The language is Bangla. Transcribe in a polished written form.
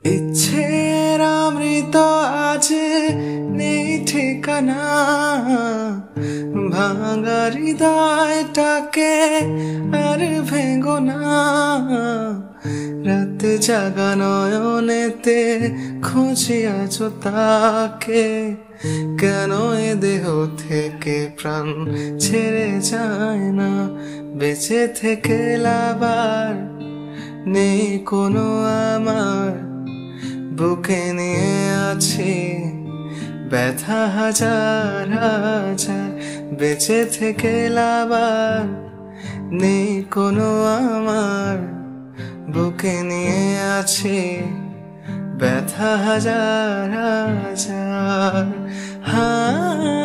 ইচ্ছের অমৃত আছে নেই ঠিকানা, ভাঙা হৃদয়টাকে আর ভেঙো না। রাত জাগা নয়নেতে খুঁজি আছো তাকে, কেন এ দেহ থেকে প্রাণ ছেড়ে যায় না। বেঁচে থেকে লাবার নেই কোনো আমার, বুকে নিয়ে আছি ব্যথা হাজার হাজার। বেঁচে থেকে লাবার নেই কোনো আমার, বুকে নিয়ে আছি ব্যথা হাজার হাজার। হ্যাঁ।